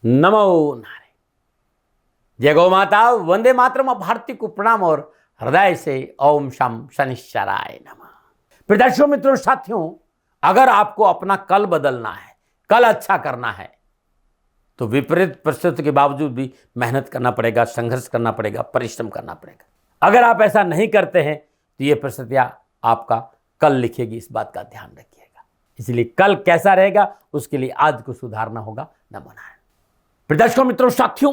नमो नारायण। जय गौ माता, वंदे मातरम। भारती को प्रणाम और हृदय से ओम शम शनिश्चराय नमः। प्रदर्शकों, मित्रों, साथियों, अगर आपको अपना कल बदलना है, कल अच्छा करना है, तो विपरीत परिस्थिति के बावजूद भी मेहनत करना पड़ेगा, संघर्ष करना पड़ेगा, परिश्रम करना पड़ेगा। अगर आप ऐसा नहीं करते हैं तो ये परिस्थितियां आपका कल लिखेगी, इस बात का ध्यान रखिएगा। इसलिए कल कैसा रहेगा उसके लिए आज को सुधारना होगा। नमो नारायण। प्रदर्शकों, मित्रों, साथियों,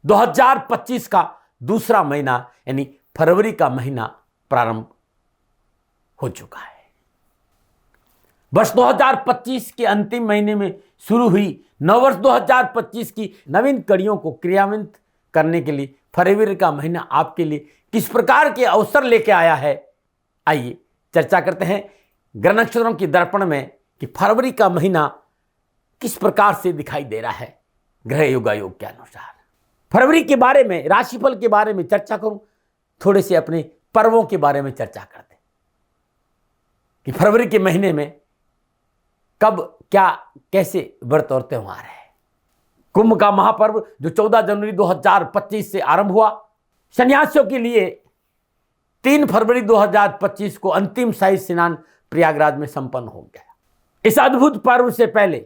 2025 का दूसरा महीना यानी फरवरी का महीना प्रारंभ हो चुका है। वर्ष 2025 के अंतिम महीने में शुरू हुई नववर्ष 2025 की नवीन कड़ियों को क्रियान्वित करने के लिए फरवरी का महीना आपके लिए किस प्रकार के अवसर लेके आया है, आइए चर्चा करते हैं ग्रह नक्षत्रों की दर्पण में कि फरवरी का महीना किस प्रकार से दिखाई दे रहा है ग्रह योगायोग के अनुसार। फरवरी के बारे में, राशिफल के बारे में चर्चा करूं, थोड़े से अपने पर्वों के बारे में चर्चा करते हैं कि फरवरी के महीने में कब क्या कैसे व्रत और त्योहार है। कुंभ का महापर्व जो 14 जनवरी 2025 से आरंभ हुआ, सन्यासियों के लिए 3 फरवरी 2025 को अंतिम शाही स्नान प्रयागराज में संपन्न हो गया। इस अद्भुत पर्व से पहले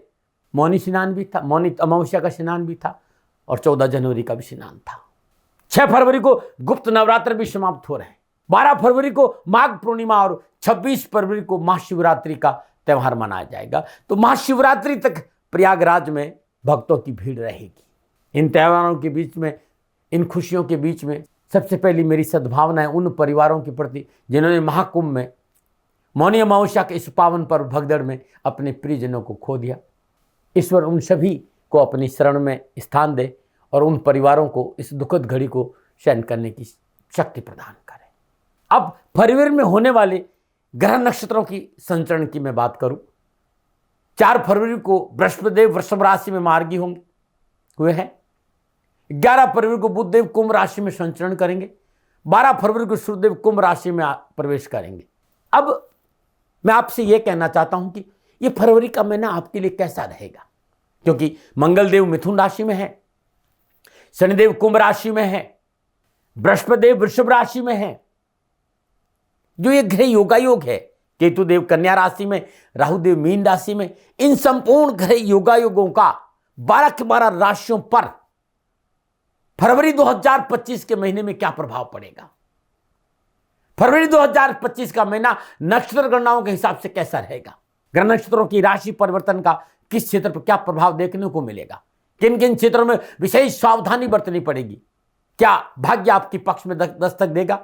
मौनी स्नान भी था, मौनी अमावस्या का स्नान भी था और 14 जनवरी का भी स्नान था। 6 फरवरी को गुप्त नवरात्र भी समाप्त हो रहे हैं। 12 फरवरी को माघ पूर्णिमा और 26 फरवरी को महाशिवरात्रि का त्यौहार मनाया जाएगा। तो महाशिवरात्रि तक प्रयागराज में भक्तों की भीड़ रहेगी। इन त्योहारों के बीच में, इन खुशियों के बीच में सबसे पहली मेरी सद्भावनाएं उन परिवारों के प्रति जिन्होंने महाकुंभ में मौनी अमावस्या के इस पावन पर्व भगदड़ में अपने प्रियजनों को खो दिया। ईश्वर उन सभी को अपनी शरण में स्थान दे और उन परिवारों को इस दुखद घड़ी को सहन करने की शक्ति प्रदान करे। अब फरवरी में होने वाले ग्रह नक्षत्रों की संचरण की मैं बात करूं, 4 फरवरी को बृहस्पतिदेव वृषभ राशि में मार्गी होंगे हुए हैं। 11 फरवरी को बुधदेव कुंभ राशि में संचरण करेंगे। 12 फरवरी को सूर्यदेव कुंभ राशि में प्रवेश करेंगे। अब मैं आपसे यह कहना चाहता हूं कि यह फरवरी का महीना आपके लिए कैसा रहेगा, क्योंकि मंगलदेव मिथुन राशि में है, शनिदेव कुंभ राशि में है, बृहस्पतिदेव वृषभ राशि में है। जो ये ग्रह योगायोग है, केतुदेव कन्या राशि में, राहुदेव मीन राशि में, इन संपूर्ण ग्रह योगायोगों का 12 के 12 राशियों पर फरवरी 2025 के महीने में क्या प्रभाव पड़ेगा, फरवरी 2025 का महीना नक्षत्र गणनाओं के हिसाब से कैसा रहेगा, ग्रह नक्षत्रों की राशि परिवर्तन का किस क्षेत्र पर क्या प्रभाव देखने को मिलेगा, किन किन क्षेत्रों में विशेष सावधानी बरतनी पड़ेगी, क्या भाग्य आपके पक्ष में दस्तक देगा।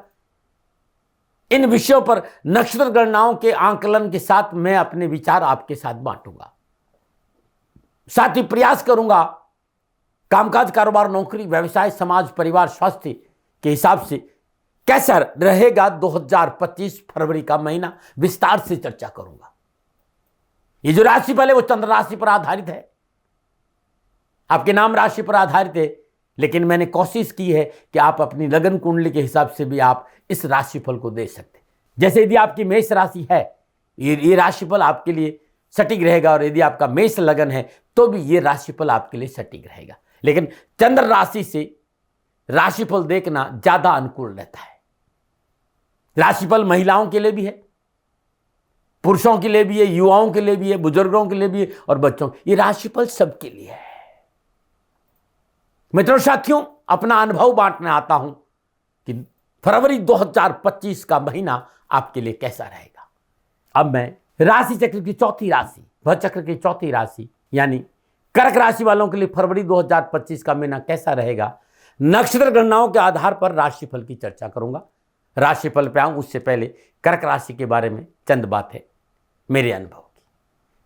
इन विषयों पर नक्षत्र गणनाओं के आंकलन के साथ मैं अपने विचार आपके साथ बांटूंगा। साथ ही प्रयास करूंगा कामकाज, कारोबार, नौकरी, व्यवसाय, समाज, परिवार, स्वास्थ्य के हिसाब से कैसा रहेगा 2025 फरवरी का महीना, विस्तार से चर्चा करूंगा। ये जो राशिफल है वो चंद्र राशि पर आधारित है, आपके नाम राशि पर आधारित है, लेकिन मैंने कोशिश की है कि आप अपनी लगन कुंडली के हिसाब से भी आप इस राशिफल को दे सकते। जैसे यदि आपकी मेष राशि है, ये राशिफल आपके लिए सटीक रहेगा, और यदि आपका मेष लगन है तो भी ये राशिफल आपके लिए सटीक रहेगा। लेकिन चंद्र राशि से राशिफल देखना ज्यादा अनुकूल रहता है। राशिफल महिलाओं के लिए भी है, पुरुषों के लिए भी है, युवाओं के लिए भी है, बुजुर्गों के लिए भी है और बच्चों। ये राशिफल सबके लिए है। मित्रों, साथियों, अपना अनुभव बांटने आता हूं कि फरवरी 2025 का महीना आपके लिए कैसा रहेगा। अब मैं राशि चक्र की चौथी राशि, भर चक्र की चौथी राशि यानी कर्क राशि वालों के लिए फरवरी 2025 का महीना कैसा रहेगा, नक्षत्र गणनाओं के आधार पर राशिफल की चर्चा करूंगा। राशिफल पे आऊं उससे पहले कर्क राशि के बारे में चंद बात है मेरे अनुभव की।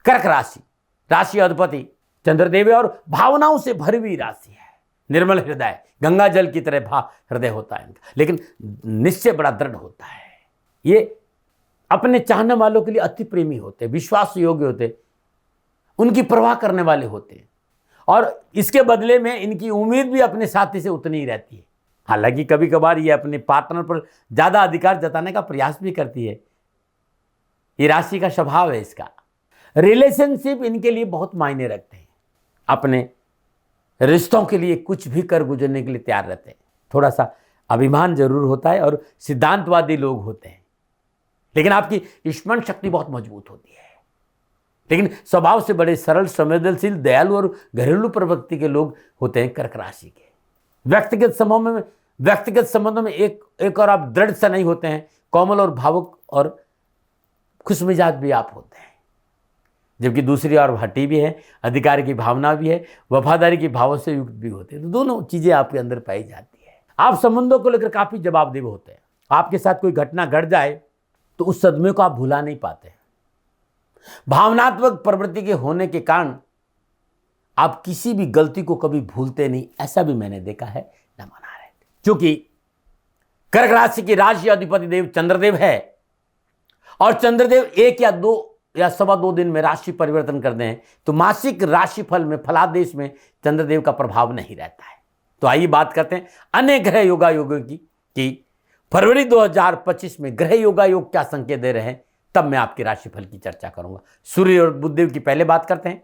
कर्क राशि, राशि अधिपति चंद्रदेव और भावनाओं से भरी हुई राशि है। निर्मल हृदय, गंगा जल की तरह हृदय होता है इनका, लेकिन निश्चय बड़ा दृढ़ होता है। ये अपने चाहने वालों के लिए अति प्रेमी होते, विश्वास योग्य होते, उनकी परवाह करने वाले होते, और इसके बदले में इनकी उम्मीद भी अपने साथी से उतनी ही रहती है। हालांकि कभी कभार ये अपने पार्टनर पर ज्यादा अधिकार जताने का प्रयास भी करती है। ये राशि का स्वभाव है इसका। रिलेशनशिप इनके लिए बहुत मायने रखते हैं। अपने रिश्तों के लिए कुछ भी कर गुजरने के लिए तैयार रहते हैं। थोड़ा सा अभिमान जरूर होता है और सिद्धांतवादी लोग होते हैं, लेकिन आपकी स्मरण शक्ति बहुत मजबूत होती है। लेकिन स्वभाव से बड़े सरल, संवेदनशील, दयालु और घरेलू प्रवृत्ति के लोग होते हैं कर्क राशि के। व्यक्तिगत संबंधों में एक और आप दृढ़ से नहीं होते हैं, कोमल और भावुक और खुशमिजाज भी आप होते हैं। जबकि दूसरी ओर हठी भी है, अधिकार की भावना भी है, वफादारी की भावों से युक्त भी होते हैं। तो दोनों चीजें आपके अंदर पाई जाती है। आप संबंधों को लेकर काफी जवाबदेह होते हैं। आपके साथ कोई घटना घट जाए तो उस सदमे को आप भुला नहीं पाते। भावनात्मक प्रवृत्ति के होने के कारण आप किसी भी गलती को कभी भूलते नहीं, ऐसा भी मैंने देखा है, न मना रहे। क्योंकि कर्क राशि की राशि अधिपति देव चंद्रदेव है और चंद्रदेव 1 या 2 या 2.25 दिन में राशि परिवर्तन कर दें तो मासिक राशिफल में, फलादेश में चंद्रदेव का प्रभाव नहीं रहता है। तो आइए बात करते हैं अन्य ग्रह योगायोगों की कि फरवरी 2025 में ग्रह योगायोग क्या संकेत दे रहे हैं। तब मैं आपके राशिफल की चर्चा करूंगा। सूर्य और बुधदेव की पहले बात करते हैं।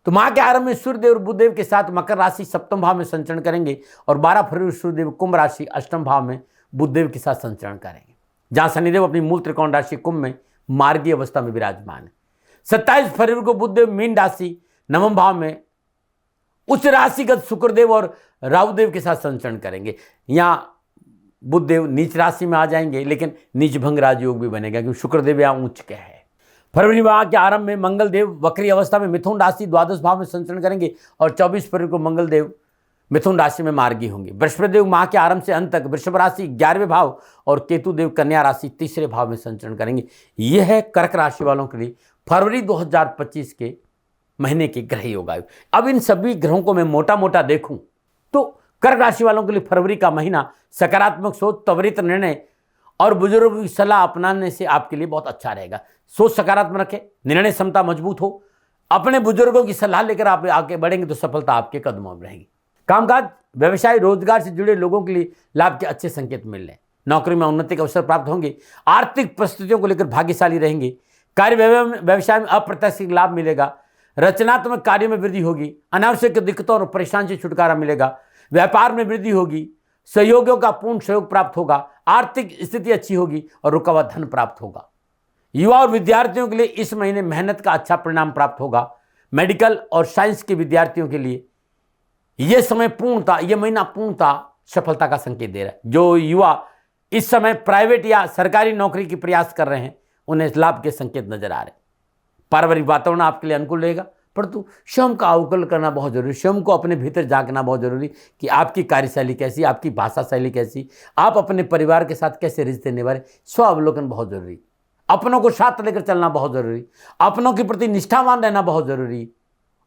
तो माह के आरंभ में सूर्यदेव और बुधदेव के साथ मकर राशि सप्तम भाव में संचरण करेंगे और 12 फरवरी सूर्यदेव कुंभ राशि अष्टम भाव में बुधदेव के साथ संचरण करेंगे, जहां शनिदेव अपनी मूल त्रिकोण राशि कुंभ में मार्गीय अवस्था में विराजमान है। 27 फरवरी को बुधदेव मीन राशि नवम भाव में उच्च राशिगत शुक्रदेव और राहुदेव के साथ संचरण करेंगे। यहां बुधदेव नीच राशि में आ जाएंगे, लेकिन नीच भंग राजयोग भी बनेगा क्योंकि शुक्रदेव यहां उच्च के है। फरवरी माह के आरंभ में मंगलदेव वक्री अवस्था में मिथुन राशि द्वादश भाव में संचरण करेंगे और 24 फरवरी को मंगलदेव मिथुन राशि में मार्गी होंगे। बृहस्पतिदेव माह के आरंभ से अंत तक वृषभ राशि 11वें भाव और केतुदेव कन्या राशि 3रे भाव में संचरण करेंगे। यह है कर्क राशि वालों के लिए फरवरी 2025 के महीने के ग्रह योगायोग। अब इन सभी ग्रहों को मैं मोटा मोटा देखूं तो कर्क राशि वालों के लिए फरवरी का महीना सकारात्मक सोच, त्वरित निर्णय और बुजुर्गों की सलाह अपनाने से आपके लिए बहुत अच्छा रहेगा। सोच सकारात्मक रखें, निर्णय क्षमता मजबूत हो, अपने बुजुर्गों की सलाह लेकर आप आगे बढ़ेंगे तो सफलता आपके कदमों में रहेगी। कामकाज, व्यवसाय, रोजगार से जुड़े लोगों के लिए लाभ के अच्छे संकेत मिल रहे हैं। नौकरी में उन्नति के अवसर प्राप्त होंगे। आर्थिक परिस्थितियों को लेकर भाग्यशाली रहेंगे। कार्य व्यवसाय में अप्रत्याशित लाभ मिलेगा। रचनात्मक कार्य में वृद्धि होगी। अनावश्यक दिक्कतों और परेशानी से छुटकारा मिलेगा। व्यापार में वृद्धि होगी। सहयोगियों का पूर्ण सहयोग प्राप्त होगा। आर्थिक स्थिति अच्छी होगी और रुका हुआ धन प्राप्त होगा। युवा और विद्यार्थियों के लिए इस महीने मेहनत का अच्छा परिणाम प्राप्त होगा। मेडिकल और साइंस के विद्यार्थियों के लिए यह महीना पूर्णता सफलता का संकेत दे रहा है। जो युवा इस समय प्राइवेट या सरकारी नौकरी की प्रयास कर रहे हैं उन्हें लाभ के संकेत नजर आ रहे हैं। पारिवारिक वातावरण आपके लिए अनुकूल रहेगा, परंतु स्वयं का अवकलन करना बहुत जरूरी। स्वयं को अपने भीतर झांकना बहुत जरूरी कि आपकी कार्यशैली कैसी, आपकी भाषा शैली कैसी, आप अपने परिवार के साथ कैसे रिश्ते निभा रहे। स्व अवलोकन बहुत जरूरी। अपनों को साथ लेकर चलना बहुत जरूरी। अपनों के प्रति निष्ठावान रहना बहुत जरूरी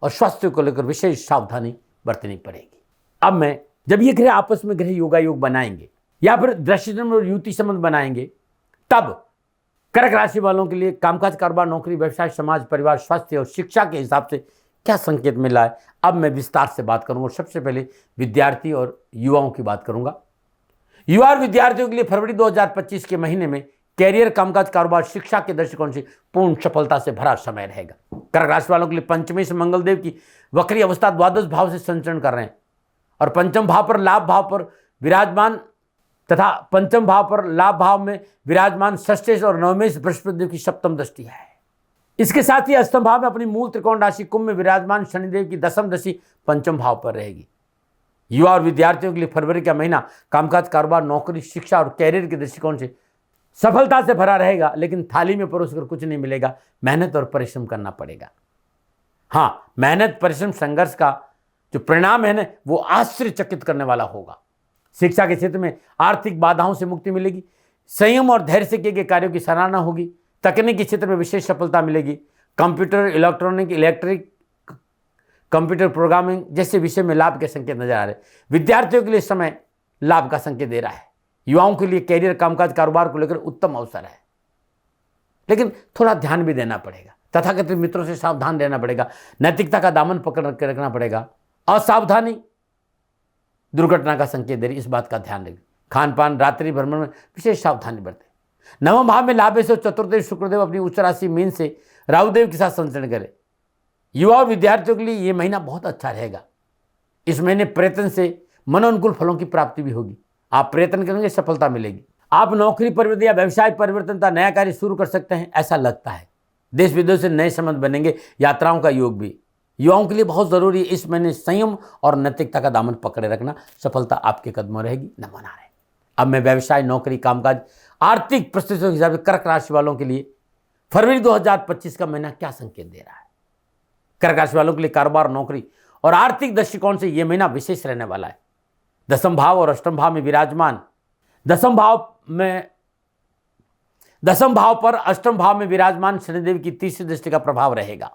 और स्वास्थ्य को लेकर विशेष सावधानी बरतनी पड़ेगी। अब जब ये ग्रह आपस में ग्रह योगायोग बनाएंगे या फिर दृष्टि और युति संबंध बनाएंगे, तब कर्क राशि वालों के लिए कामकाज, कारोबार, नौकरी, व्यवसाय, समाज, परिवार, स्वास्थ्य और शिक्षा के हिसाब से क्या संकेत मिला है, अब मैं विस्तार से बात करूंगा। सबसे पहले विद्यार्थी और युवाओं की बात करूंगा। युवा और विद्यार्थियों के लिए फरवरी 2025 के महीने में कैरियर, कामकाज, कारोबार, शिक्षा के दृष्टिकोण से पूर्ण सफलता से भरा समय रहेगा। कर्क राशि वालों के लिए पंचमी से मंगलदेव की वक्री अवस्था द्वादश भाव से संचरण कर रहे हैं और पंचम भाव पर लाभ भाव पर विराजमान तथा पंचम भाव पर लाभ भाव में विराजमान षष्ठेश और नवमेश बृहस्पतिदेव की सप्तम दृष्टि है। इसके साथ ही अष्टम भाव में अपनी मूल त्रिकोण राशि कुंभ में विराजमान शनिदेव की दशम दृष्टि पंचम भाव पर रहेगी। युवा और विद्यार्थियों के लिए फरवरी का महीना कामकाज, कारोबार, नौकरी, शिक्षा और कैरियर के दृष्टिकोण से सफलता से भरा रहेगा, लेकिन थाली में परोसकर कुछ नहीं मिलेगा। मेहनत और परिश्रम करना पड़ेगा। हाँ, मेहनत, परिश्रम, संघर्ष का जो परिणाम है ना, वो आश्चर्यचकित करने वाला होगा। शिक्षा के क्षेत्र में आर्थिक बाधाओं से मुक्ति मिलेगी। संयम और धैर्य से किए गए कार्यों की सराहना होगी। तकनीकी क्षेत्र में विशेष सफलता मिलेगी। कंप्यूटर, इलेक्ट्रिक, कंप्यूटर प्रोग्रामिंग जैसे विषय में लाभ के संकेत नजर आ रहे हैं। विद्यार्थियों के लिए समय लाभ का संकेत दे रहा है। युवाओं के लिए कैरियर, कामकाज, कारोबार को लेकर उत्तम अवसर है, लेकिन थोड़ा ध्यान भी देना पड़ेगा। तथाकथित मित्रों से सावधान रहना पड़ेगा। नैतिकता का दामन पकड़ के रखना पड़ेगा। असावधानी दुर्घटना का संकेत दे रही, इस बात का ध्यान रखें। खान पान, रात्रि भ्रमण में विशेष सावधानी बरतें। नवम भाव में लाभेश और चतुर्देव शुक्रदेव अपनी उच्च राशि मीन से राहुदेव के साथ संचरण करें। युवा और विद्यार्थियों के लिए यह महीना बहुत अच्छा रहेगा। इस महीने प्रयत्न से मनोनुकूल फलों की प्राप्ति भी होगी। आप प्रयत्न करेंगे, सफलता मिलेगी। आप नौकरी परिवर्तन या व्यवसाय परिवर्तन का नया कार्य शुरू कर सकते हैं, ऐसा लगता है। देश विदेश से नए संबंध बनेंगे, यात्राओं का योग भी। युवाओं के लिए बहुत जरूरी है इस महीने संयम और नैतिकता का दामन पकड़े रखना। सफलता आपके कदमों रहेगी, न मना रहे। अब मैं व्यवसाय, नौकरी, कामकाज, आर्थिक परिस्थितियों के हिसाब से कर्क राशि वालों के लिए फरवरी 2025 का महीना क्या संकेत दे रहा है। कर्क राशि वालों के लिए कारोबार, नौकरी और आर्थिक दृष्टिकोण से यह महीना विशेष रहने वाला है। दसम भाव और अष्टम भाव में विराजमान, दसम भाव पर अष्टम भाव में विराजमान शनिदेव की तीसरी दृष्टि का प्रभाव रहेगा।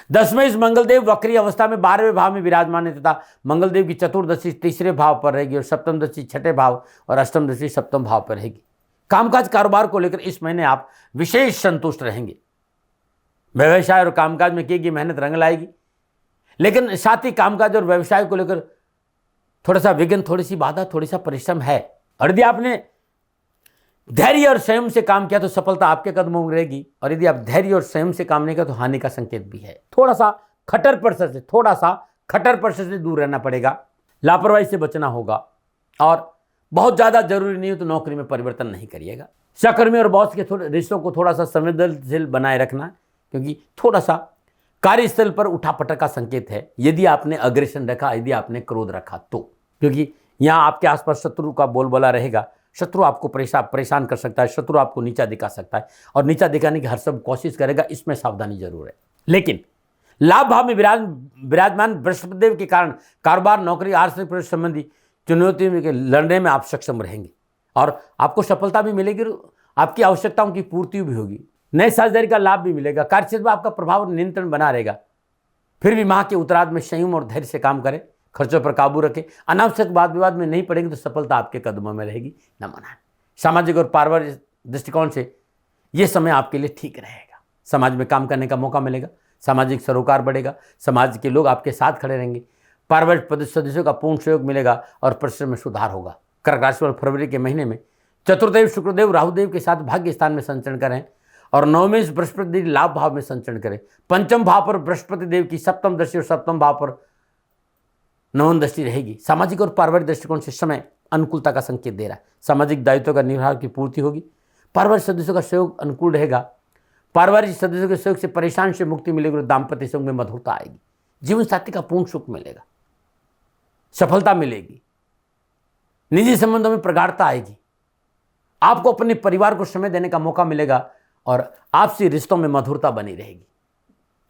10वें मंगलदेव वक्री अवस्था में 12वें भाव में विराजमान है तथा मंगलदेव की चतुर्दशी तीसरे भाव पर रहेगी और सप्तम दृष्टि छठे भाव और अष्टम दृष्टि सप्तम भाव पर रहेगी। कामकाज, कारोबार को लेकर इस महीने आप विशेष संतुष्ट रहेंगे। व्यवसाय और कामकाज में की गई मेहनत रंग लाएगी, लेकिन साथ ही कामकाज और व्यवसाय को लेकर थोड़ा सा विघ्न, थोड़ी सी बाधा, थोड़ी सा परिश्रम है। और यदि आपने धैर्य और संयम से काम किया तो सफलता आपके कदमों में रहेगी, और यदि आप धैर्य और संयम से काम नहीं किया तो हानि का संकेत भी है। थोड़ा सा खटर परसर से दूर रहना पड़ेगा, लापरवाही से बचना होगा, और बहुत ज्यादा जरूरी नहीं हो तो नौकरी में परिवर्तन नहीं करिएगा। सहकर्मी और बॉस के थोड़े रिश्तों को थोड़ा सा संवेदनशील बनाए रखना, क्योंकि थोड़ा सा कार्यस्थल पर उठापटक का संकेत है। यदि आपने अग्रेशन रखा, यदि आपने क्रोध रखा तो, क्योंकि यहाँ आपके आसपास शत्रु का बोलबाला रहेगा। शत्रु आपको परेशान कर सकता है, शत्रु आपको नीचा दिखा सकता है, और नीचा दिखाने की हर सब कोशिश करेगा। इसमें सावधानी जरूर है। लेकिन लाभ भाव में विराजमान बृहस्पति देव के कारण कारोबार, नौकरी, आर्थिक प्रवेश संबंधी चुनौतियों के लड़ने में आप सक्षम रहेंगे, और आपको सफलता भी मिलेगी, आपकी आवश्यकताओं की पूर्ति भी होगी। नए साझेदारी का लाभ भी मिलेगा। कार्यक्षेत्र में आपका प्रभाव और नियंत्रण बना रहेगा। फिर भी माह के उत्तरार्ध में संयम और धैर्य से काम करें, खर्चों पर काबू रखें, अनावश्यक वाद विवाद में नहीं पड़ेगी तो सफलता आपके कदमों में रहेगी, न मनाएं। सामाजिक और पारिवारिक दृष्टिकोण से यह समय आपके लिए ठीक रहेगा। समाज में काम करने का मौका मिलेगा, सामाजिक सरोकार बढ़ेगा, समाज के लोग आपके साथ खड़े रहेंगे, पारिवारिक सदस्यों का पूर्ण सहयोग मिलेगा और परिश्रम में सुधार होगा। कर्क राशि वाले फरवरी के महीने में चतुर्देव शुक्रदेव राहुदेव के साथ भाग्य स्थान में संचरण करें, और 9वें बृहस्पति देव लाभ भाव में संचरण करें। पंचम भाव पर बृहस्पति देव की सप्तम दृष्टि और सप्तम भाव पर नवम दृष्टि रहेगी। सामाजिक और पारिवारिक दृष्टिकोण से समय अनुकूलता का संकेत दे रहा है। सामाजिक दायित्वों का निर्वाह की पूर्ति होगी। पारिवारिक सदस्यों का सहयोग अनुकूल रहेगा। पारिवारिक सदस्यों के सहयोग से परेशान से मुक्ति मिलेगी और दाम्पत्य संयोग में मधुरता आएगी। जीवन साथी का पूर्ण सुख मिलेगा, सफलता मिलेगी, निजी संबंधों में प्रगाढ़ता आएगी। आपको अपने परिवार को समय देने का मौका मिलेगा और आपसी रिश्तों में मधुरता बनी रहेगी।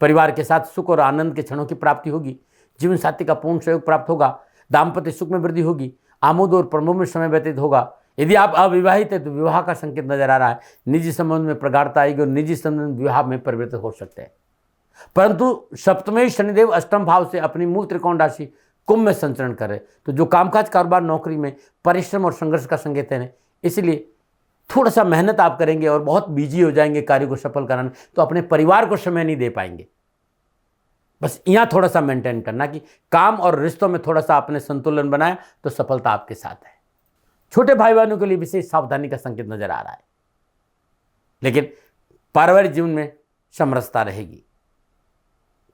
परिवार के साथ सुख और आनंद के क्षणों की प्राप्ति होगी। जीवन साथी का पूर्ण सहयोग प्राप्त होगा। दाम्पत्य सुख में वृद्धि होगी। आमोद और प्रमोद में समय व्यतीत होगा। यदि आप अविवाहित है तो विवाह का संकेत नजर आ रहा है। निजी संबंध में प्रगाढ़ता आएगी और निजी संबंध विवाह में परिवर्तित हो सकते हैं। परंतु सप्तमें शनिदेव अष्टम भाव से अपनी मूल त्रिकोण राशि कुंभ में संचरण करे तो जो कामकाज, कारोबार, नौकरी में परिश्रम और संघर्ष का संकेत है। इसलिए थोड़ा सा मेहनत आप करेंगे और बहुत बिजी हो जाएंगे कार्य को सफल कराने, तो अपने परिवार को समय नहीं दे पाएंगे। बस यहाँ थोड़ा सा मेंटेन करना कि काम और रिश्तों में थोड़ा सा आपने संतुलन बनाया तो सफलता आपके साथ है। छोटे भाई बहनों के लिए विशेष सावधानी का संकेत नजर आ रहा है, लेकिन पारिवारिक जीवन में समरसता रहेगी।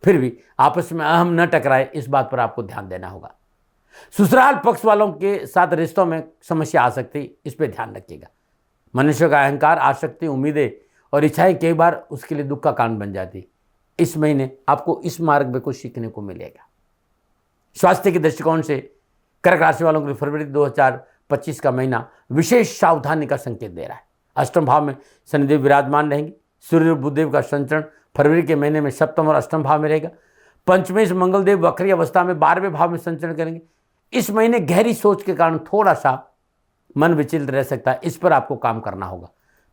फिर भी आपस में अहम न टकराए, इस बात पर आपको ध्यान देना होगा। ससुराल पक्ष वालों के साथ रिश्तों में समस्या आ सकती है, इस पर ध्यान रखिएगा। मनुष्य का अहंकार, आसक्ति, उम्मीदें और इच्छाएं कई बार उसके लिए दुख का कारण बन जाती। इस महीने आपको इस मार्ग में कुछ सीखने को मिलेगा। स्वास्थ्य के दृष्टिकोण से कर्क राशि वालों के लिए फरवरी 2025 का महीना विशेष सावधानी का संकेत दे रहा है। अष्टम भाव में शनिदेव विराजमान रहेंगे। सूर्य और बुधदेव का संचरण फरवरी के महीने में सप्तम और अष्टम भाव में रहेगा। पंचमें मंगलदेव वक्री अवस्था में 12वें भाव में संचरण करेंगे। इस महीने गहरी सोच के कारण थोड़ा सा मन विचलित रह सकता है, इस पर आपको काम करना होगा।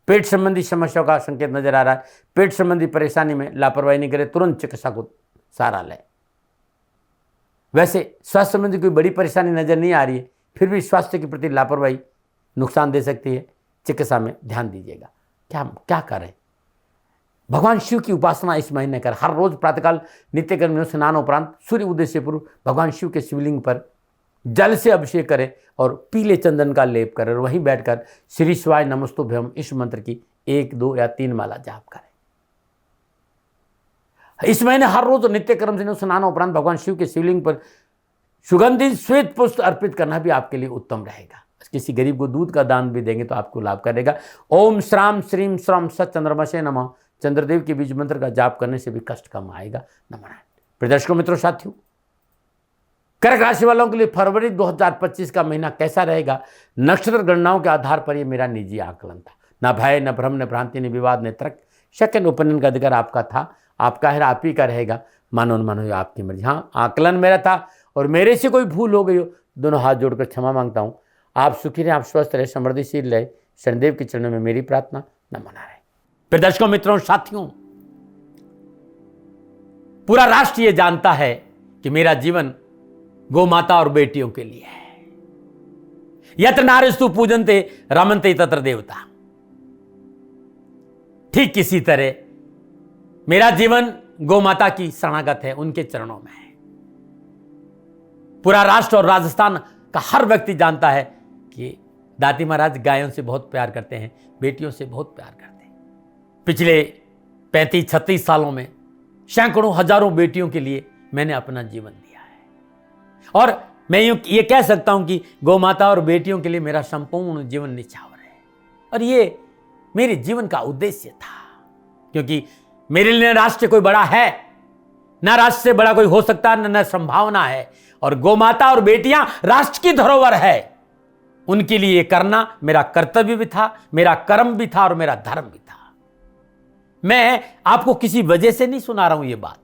पेट संबंधी समस्याओं का संकेत नजर आ रहा है। पेट संबंधी परेशानी में लापरवाही नहीं करें, तुरंत चिकित्सा को सहारा लें। वैसे स्वास्थ्य संबंधी कोई बड़ी परेशानी नजर नहीं आ रही है, फिर भी स्वास्थ्य के प्रति लापरवाही नुकसान दे सकती है। चिकित्सा में ध्यान दीजिएगा। क्या करें? भगवान शिव की उपासना इस महीने कर। हर रोज प्रातःकाल नित्य कर्म स्नान उपरांत सूर्य उदय से पूर्व भगवान शिव के शिवलिंग पर जल से अभिषेक करें और पीले चंदन का लेप करें और वहीं बैठकर श्री शिवाय नमस्तुभ्यम इस मंत्र की 1, 2 या 3 माला जाप करें। इस महीने हर रोज नित्य कर्म से स्नान उपरांत भगवान शिव के शिवलिंग पर सुगंधित श्वेत पुष्प अर्पित करना भी आपके लिए उत्तम रहेगा। किसी गरीब को दूध का दान भी देंगे तो आपको लाभ करेगा। ओम श्राम श्रीम श्रम सत चंद्रमसे नमः, चंद्रदेव के बीज मंत्र का जाप करने से भी कष्ट कम आएगा। नमः। प्रिय दर्शकों मित्रों साथियों, कर्क राशि वालों के लिए फरवरी 2025 का महीना कैसा रहेगा, नक्षत्र गणनाओं के आधार पर यह मेरा निजी आकलन था। न भय, न भ्रम, न भ्रांति, न विवाद, न तर्क। सेकंड ओपिनियन का अधिकार आपका था, आपका है, आप ही का रहेगा। मानो न मानो आपकी मर्जी। हाँ, आकलन मेरा था और मेरे से कोई भूल हो गई हो, दोनों हाथ जोड़कर क्षमा मांगता हूँ। आप सुखी रहें, आप स्वस्थ रहे, समृद्धिशील रहे, शनिदेव के चरणों में मेरी प्रार्थना। नमन रहे। फिर दर्शकों मित्रों साथियों, पूरा राष्ट्र ये जानता है कि मेरा जीवन गौ माता और बेटियों के लिए है। यत्र नारीस्तु पूजन्ते रमन्ते तत्र देवता। ठीक किसी तरह मेरा जीवन गौ माता की शरणागत है, उनके चरणों में है। पूरा राष्ट्र और राजस्थान का हर व्यक्ति जानता है कि दाती महाराज गायों से बहुत प्यार करते हैं, बेटियों से बहुत प्यार करते हैं। पिछले 35-36 सालों में सैकड़ों हजारों बेटियों के लिए मैंने अपना जीवन दिया है और मैं ये कह सकता हूं कि गौ माता और बेटियों के लिए मेरा संपूर्ण जीवन निछावर है। और ये मेरे जीवन का उद्देश्य था, क्योंकि मेरे लिए राष्ट्र कोई बड़ा है, ना राष्ट्र से बड़ा कोई हो सकता है, न संभावना है। और गौ माता और बेटियां राष्ट्र की धरोहर है, उनके लिए करना मेरा कर्तव्य भी था, मेरा कर्म भी था और मेरा धर्म भी था। मैं आपको किसी वजह से नहीं सुना रहा हूं ये बात,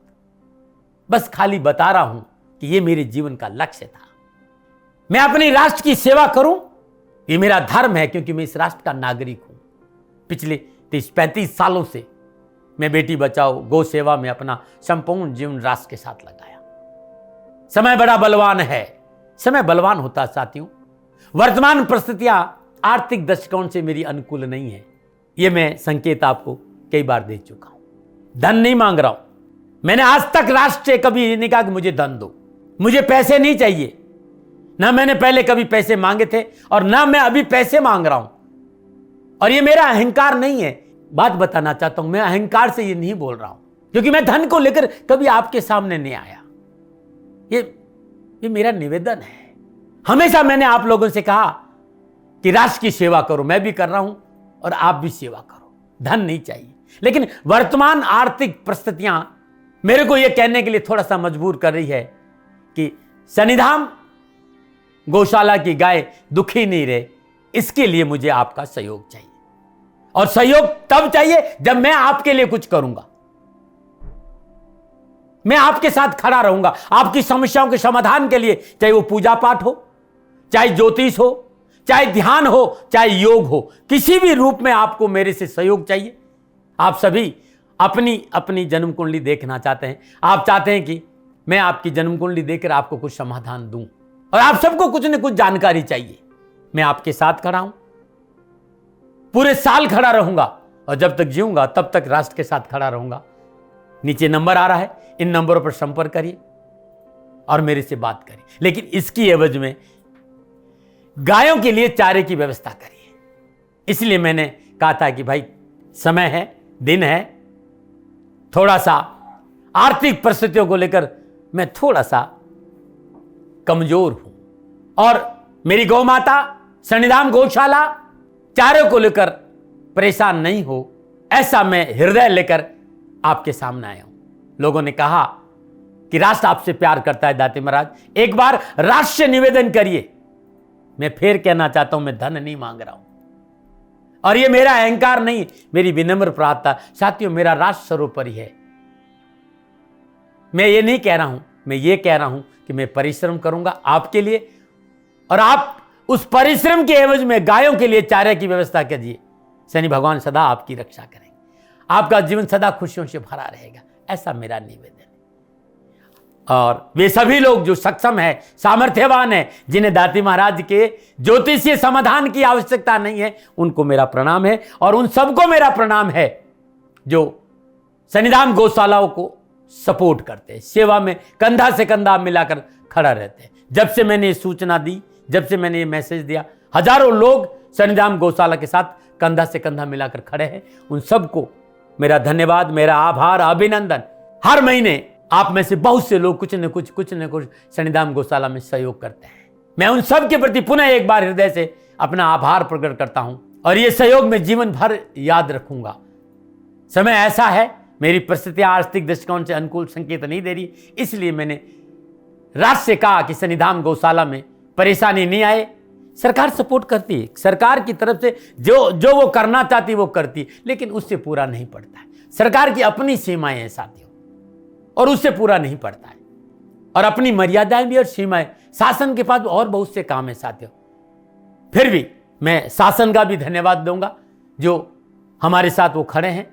बस खाली बता रहा हूं कि ये मेरे जीवन का लक्ष्य था। मैं अपने राष्ट्र की सेवा करूं, ये मेरा धर्म है, क्योंकि मैं इस राष्ट्र का नागरिक हूं। पिछले 30-35 सालों से मैं बेटी बचाओ, गौ सेवा में अपना संपूर्ण जीवन राष्ट्र के साथ लगाया। समय बड़ा बलवान है, समय बलवान होता साथियों। वर्तमान परिस्थितियां आर्थिक दृष्टिकोण से मेरी अनुकूल नहीं है, यह मैं संकेत आपको कई बार दे चुका हूं। धन नहीं मांग रहा हूं, मैंने आज तक राष्ट्र से कभी नहीं कहा कि मुझे धन दो, मुझे पैसे नहीं चाहिए। ना मैंने पहले कभी पैसे मांगे थे और ना मैं अभी पैसे मांग रहा हूं। और ये मेरा अहंकार नहीं है। बात बताना चाहता हूं, मैं अहंकार से ये नहीं बोल रहा हूं, क्योंकि मैं धन को लेकर कभी आपके सामने नहीं आया। ये मेरा निवेदन है। हमेशा मैंने आप लोगों से कहा कि राष्ट्र की सेवा करो, मैं भी कर रहा हूं और आप भी सेवा करो। धन नहीं चाहिए, लेकिन वर्तमान आर्थिक परिस्थितियां मेरे को यह कहने के लिए थोड़ा सा मजबूर कर रही है कि शनिधाम गौशाला की गाय दुखी नहीं रहे, इसके लिए मुझे आपका सहयोग चाहिए। और सहयोग तब चाहिए जब मैं आपके लिए कुछ करूंगा, मैं आपके साथ खड़ा रहूंगा आपकी समस्याओं के समाधान के लिए। चाहे वो पूजा पाठ हो, चाहे ज्योतिष हो, चाहे ध्यान हो, चाहे योग हो, किसी भी रूप में आपको मेरे से सहयोग चाहिए। आप सभी अपनी अपनी जन्म कुंडली देखना चाहते हैं, आप चाहते हैं कि मैं आपकी जन्म कुंडली देखकर आपको कुछ समाधान दूं, और आप सबको कुछ न कुछ जानकारी चाहिए। मैं आपके साथ खड़ा हूं, पूरे साल खड़ा रहूंगा और जब तक जीऊंगा तब तक राष्ट्र के साथ खड़ा रहूंगा। नीचे नंबर आ रहा है, इन नंबरों पर संपर्क करिए और मेरे से बात करिए, लेकिन इसकी एवज में गायों के लिए चारे की व्यवस्था करिए। इसलिए मैंने कहा था कि भाई समय है, दिन है, थोड़ा सा आर्थिक परिस्थितियों को लेकर मैं थोड़ा सा कमजोर हूं और मेरी गौ माता शनिधाम गौशाला चारे को लेकर परेशान नहीं हो, ऐसा मैं हृदय लेकर आपके सामने आया हूं। लोगों ने कहा कि राष्ट्र आपसे प्यार करता है दाती महाराज, एक बार राष्ट्र से निवेदन करिए। मैं फिर कहना चाहता हूं, मैं धन नहीं मांग रहा हूं और ये मेरा अहंकार नहीं, मेरी विनम्र प्रार्थना। साथियों, मेरा राष्ट्र सर्वोपरि है। मैं ये नहीं कह रहा हूं, मैं ये कह रहा हूं कि मैं परिश्रम करूंगा आपके लिए, और आप उस परिश्रम के एवज में गायों के लिए चारे की व्यवस्था कीजिए। शनि भगवान सदा आपकी रक्षा करेंगे, आपका जीवन सदा खुशियों से भरा रहेगा, ऐसा मेरा निवेदन है। और वे सभी लोग जो सक्षम है, सामर्थ्यवान है, जिन्हें दाती महाराज के ज्योतिषीय समाधान की आवश्यकता नहीं है, उनको मेरा प्रणाम है। और उन सबको मेरा प्रणाम है जो शनिधाम गौशालाओं को सपोर्ट करते हैं, सेवा में कंधा से कंधा मिलाकर खड़ा रहते हैं। जब से मैंने ये सूचना दी, जब से मैंने ये मैसेज दिया, हजारों लोग शनिधाम गौशाला के साथ कंधा से कंधा मिलाकर खड़े हैं। उन सबको मेरा धन्यवाद, मेरा आभार, अभिनंदन। हर महीने आप में से बहुत से लोग कुछ न कुछ शनिधाम गौशाला में सहयोग करते हैं। मैं उन सब के प्रति पुनः एक बार हृदय से अपना आभार प्रकट करता हूं और ये सहयोग मैं जीवन भर याद रखूंगा। समय ऐसा है, मेरी परिस्थितियां आर्थिक दृष्टिकोण से अनुकूल संकेत नहीं दे रही, इसलिए मैंने राष्ट्र से कहा कि शनिधाम गौशाला में परेशानी नहीं आए। सरकार सपोर्ट करती है, सरकार की तरफ से जो वो करना चाहती वो करती, लेकिन उससे पूरा नहीं पड़ता है। सरकार की अपनी सीमाएं हैं साथियों, और उससे पूरा नहीं पड़ता है, और अपनी मर्यादाएं भी और सीमाएं। शासन के पास और बहुत से काम है साथियों। फिर भी मैं शासन का भी धन्यवाद दूंगा जो हमारे साथ वो खड़े हैं।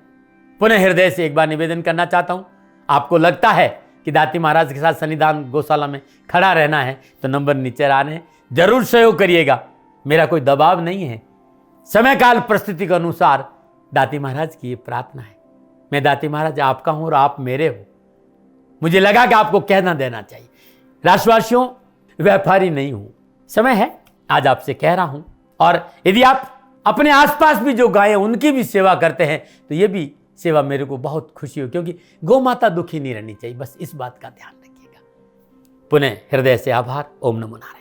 पुनः हृदय से एक बार निवेदन करना चाहता हूं, आपको लगता है कि दाती महाराज के साथ शनिधाम गौशाला में खड़ा रहना है तो नंबर नीचे आ रहे हैं, जरूर सहयोग करिएगा। मेरा कोई दबाव नहीं है, समय काल परिस्थिति के अनुसार दाती महाराज की ये प्रार्थना है। मैं दाती महाराज आपका हूं और आप मेरे हो। मुझे लगा कि आपको कहना देना चाहिए। राष्ट्रवासियों, व्यापारी नहीं हूं, समय है आज आपसे कह रहा हूं। और यदि आप अपने आसपास भी जो गायें उनकी भी सेवा करते हैं तो ये भी सेवा मेरे को बहुत खुशी हो, क्योंकि गौ माता दुखी नहीं रहनी चाहिए। बस इस बात का ध्यान रखिएगा। पुनः हृदय से आभार। ओम नमो नारायण।